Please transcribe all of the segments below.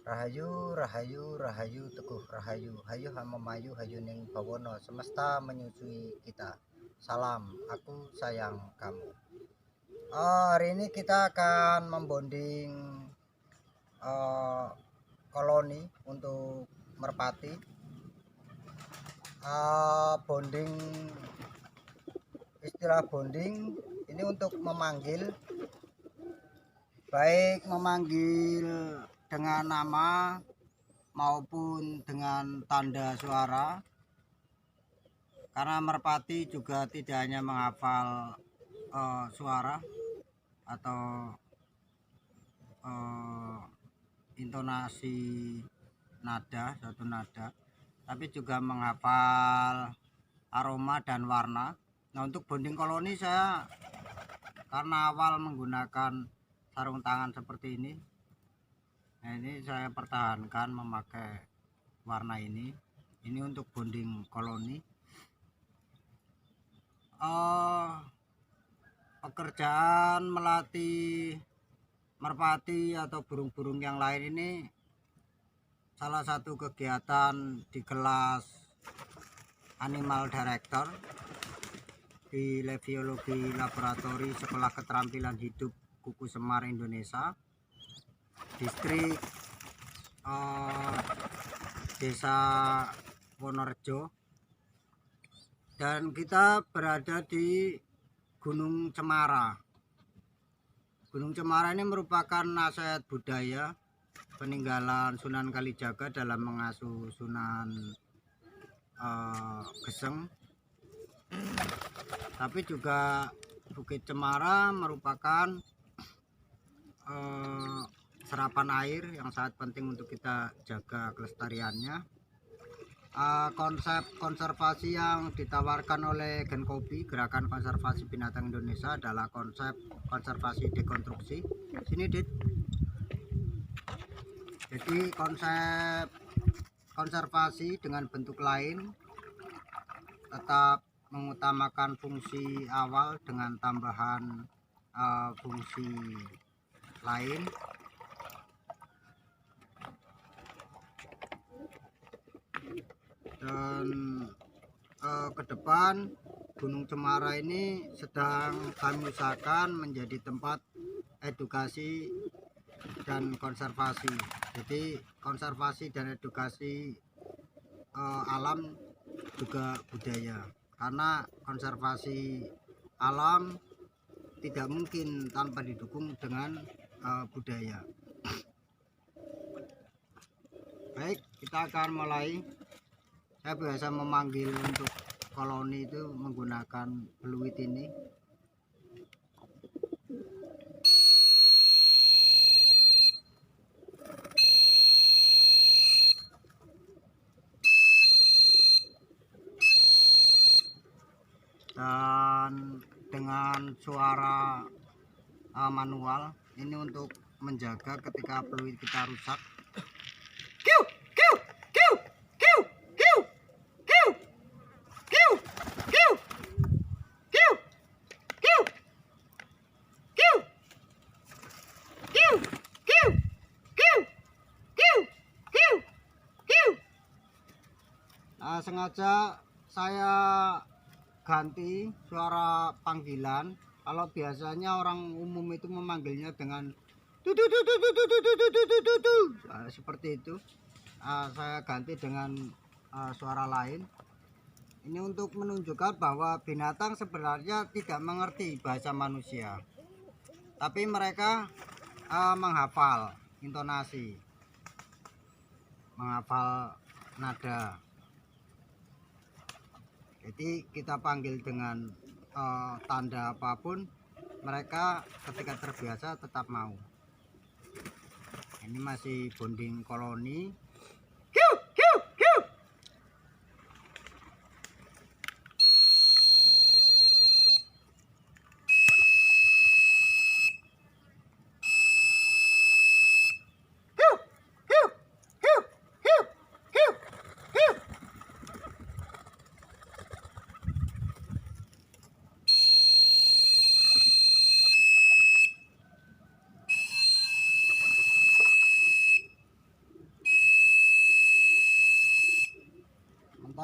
Rahayu, rahayu, rahayu, teguh rahayu, hayu hamamayu, hayu ning bawono, semesta menyusui kita. Salam, aku sayang kamu. Hari ini kita akan membonding koloni untuk merpati. Bonding, istilah bonding ini untuk memanggil, baik memanggil dengan nama maupun dengan tanda suara, karena merpati juga tidak hanya menghafal suara atau intonasi satu nada, tapi juga menghafal aroma dan warna. Nah, untuk bonding koloni saya karena awal menggunakan sarung tangan seperti ini. Nah, ini saya pertahankan memakai warna ini untuk bonding koloni. Pekerjaan melatih merpati atau burung-burung yang lain ini salah satu kegiatan di kelas Animal Director di Leviologi Laboratori Sekolah Keterampilan Hidup Kuku Semar Indonesia, distrik Desa Wonorejo, dan kita berada di Gunung Cemara. Gunung Cemara ini merupakan nasihat budaya peninggalan Sunan Kalijaga dalam mengasuh Sunan Geseng. Tapi juga Bukit Cemara merupakan serapan air yang sangat penting untuk kita jaga kelestariannya. Konsep konservasi yang ditawarkan oleh Genkobi, Gerakan Konservasi Binatang Indonesia, adalah konsep konservasi dekonstruksi. Sini, Dit. Jadi konsep konservasi dengan bentuk lain tetap mengutamakan fungsi awal dengan tambahan fungsi lain. Dan ke depan Gunung Cemara ini sedang kami usahakan menjadi tempat edukasi dan konservasi. Jadi konservasi dan edukasi alam juga budaya, karena konservasi alam tidak mungkin tanpa didukung dengan budaya. Baik, kita akan mulai. Saya biasa memanggil untuk koloni itu menggunakan peluit ini. Dan dengan suara manual ini untuk menjaga ketika peluit kita rusak. Sengaja saya ganti suara panggilan. Kalau biasanya orang umum itu memanggilnya dengan seperti itu, saya ganti dengan suara lain. Ini untuk menunjukkan bahwa binatang sebenarnya tidak mengerti bahasa manusia, tapi mereka menghafal intonasi, menghafal nada. Jadi kita panggil dengan tanda apapun, mereka ketika terbiasa tetap mau. Ini masih bonding koloni.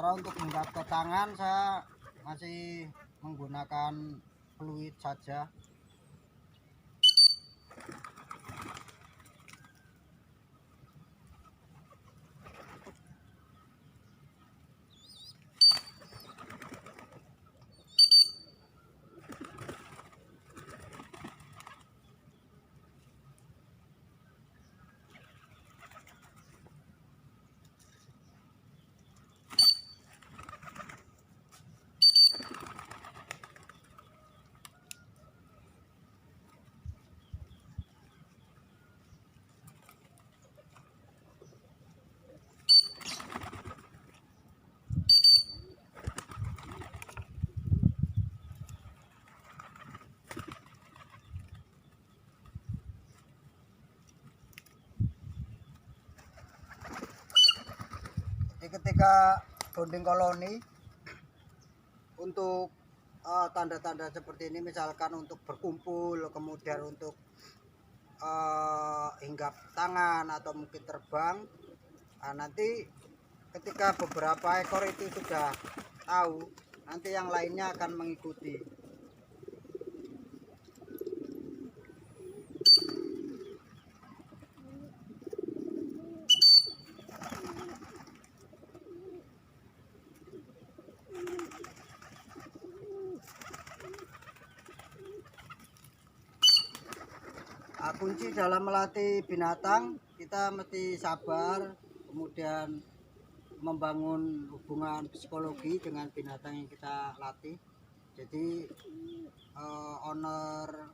Sementara untuk hinggap ke tangan saya masih menggunakan fluid saja. Ketika bonding koloni untuk tanda-tanda seperti ini, misalkan untuk berkumpul, kemudian untuk hinggap tangan atau mungkin terbang, nanti ketika beberapa ekor itu sudah tahu, nanti yang lainnya akan mengikuti. Kunci dalam melatih binatang, kita mesti sabar, kemudian membangun hubungan psikologi dengan binatang yang kita latih. Jadi owner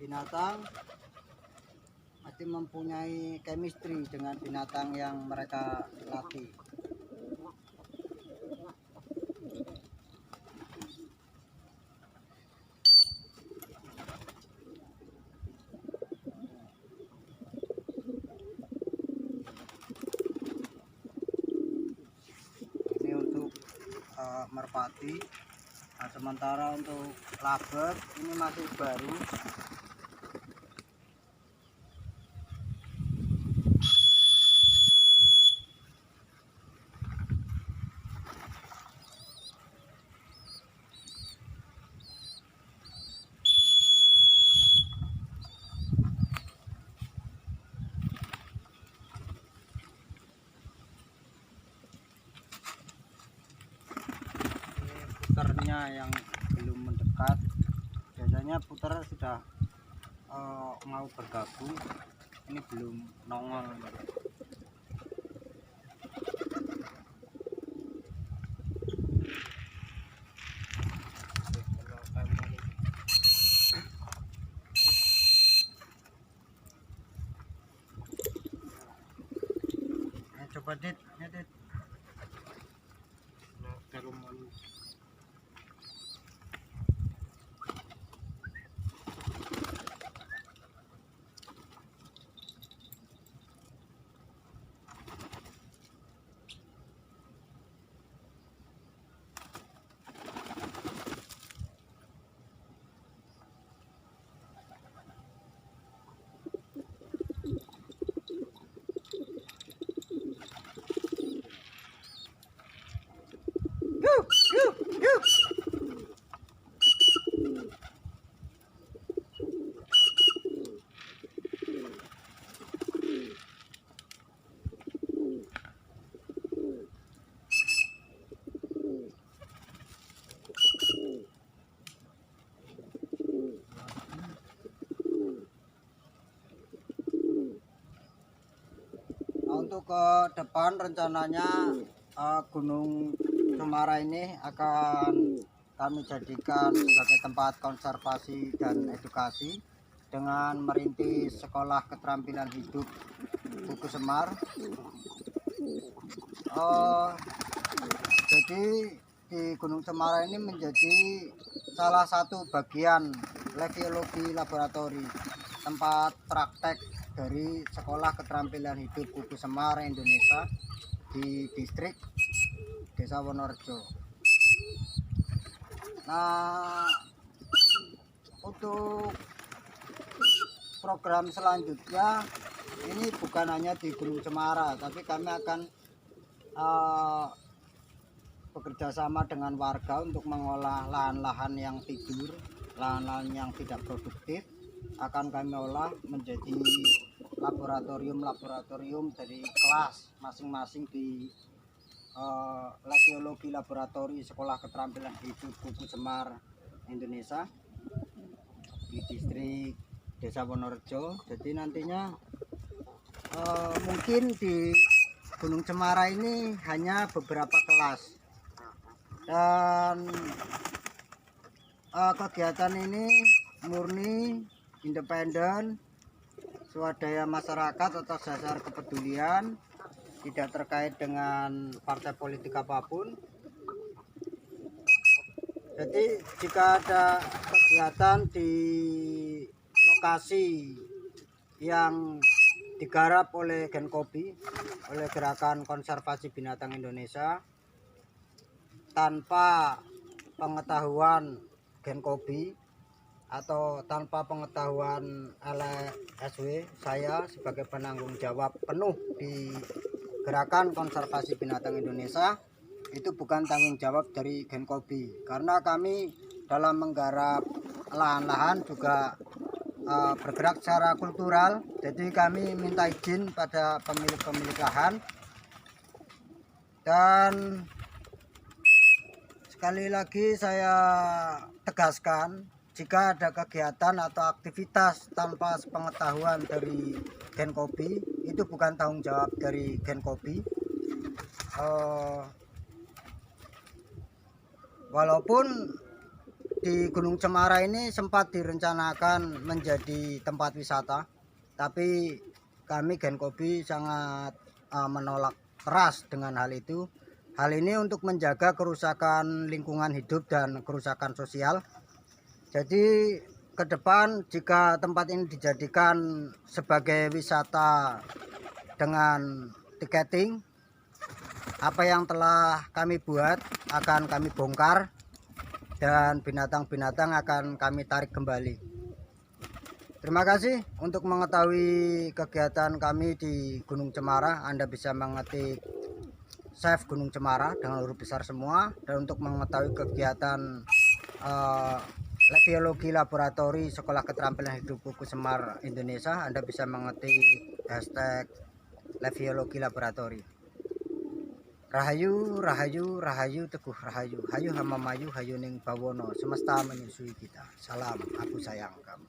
binatang mesti mempunyai chemistry dengan binatang yang mereka latih. Merpati. Nah, sementara untuk lovebird ini masih baru. Puternya yang belum mendekat, biasanya puter sudah mau bergabung, ini belum nongol. Coba dit, ya dit. Untuk ke depan rencananya Gunung Cemara ini akan kami jadikan sebagai tempat konservasi dan edukasi dengan merintis sekolah keterampilan hidup Buku Semar. Jadi di Gunung Cemara ini menjadi salah satu bagian leviologi laboratori, tempat praktek dari Sekolah Keterampilan Hidup Buku Semar Indonesia di distrik Desa Wonorejo. Nah, untuk program selanjutnya ini bukan hanya di Gunung Cemara, tapi kami akan bekerja sama dengan warga untuk mengolah lahan-lahan yang tidur, lahan-lahan yang tidak produktif, akan kami olah menjadi laboratorium dari kelas masing-masing di lab biologi laboratori Sekolah Keterampilan Hidup Kuku Semar Indonesia di distrik Desa Wonorejo. Jadi nantinya mungkin di Gunung Cemara ini hanya beberapa kelas, dan kegiatan ini murni independen, swadaya masyarakat atas dasar kepedulian, tidak terkait dengan partai politik apapun. Jadi jika ada kegiatan di lokasi yang digarap oleh Genkobi, oleh Gerakan Konservasi Binatang Indonesia, tanpa pengetahuan Genkobi atau tanpa pengetahuan LSW, saya sebagai penanggung jawab penuh di Gerakan Konservasi Binatang Indonesia, itu bukan tanggung jawab dari Genkobi, karena kami dalam menggarap lahan-lahan juga bergerak secara kultural. Jadi kami minta izin pada pemilik lahan, dan sekali lagi saya tegaskan, jika ada kegiatan atau aktivitas tanpa sepengetahuan dari Genkobi, itu bukan tanggung jawab dari Genkobi. Walaupun di Gunung Cemara ini sempat direncanakan menjadi tempat wisata, tapi kami Genkobi sangat menolak keras dengan hal itu. Hal ini untuk menjaga kerusakan lingkungan hidup dan kerusakan sosial. Jadi ke depan jika tempat ini dijadikan sebagai wisata dengan tiketing, apa yang telah kami buat akan kami bongkar dan binatang-binatang akan kami tarik kembali. Terima kasih. Untuk mengetahui kegiatan kami di Gunung Cemara, Anda bisa mengetik Chef Gunung Cemara dengan huruf besar semua. Dan untuk mengetahui kegiatan lab biologi laboratori Sekolah Keterampilan Hidup Kuku Semar Indonesia, Anda bisa mengetik hashtag lab biologi laboratori. Rahayu, rahayu, rahayu, teguh rahayu, hayu hama mayu, hayu ning bawono, semesta menyusui kita. Salam, aku sayang kamu.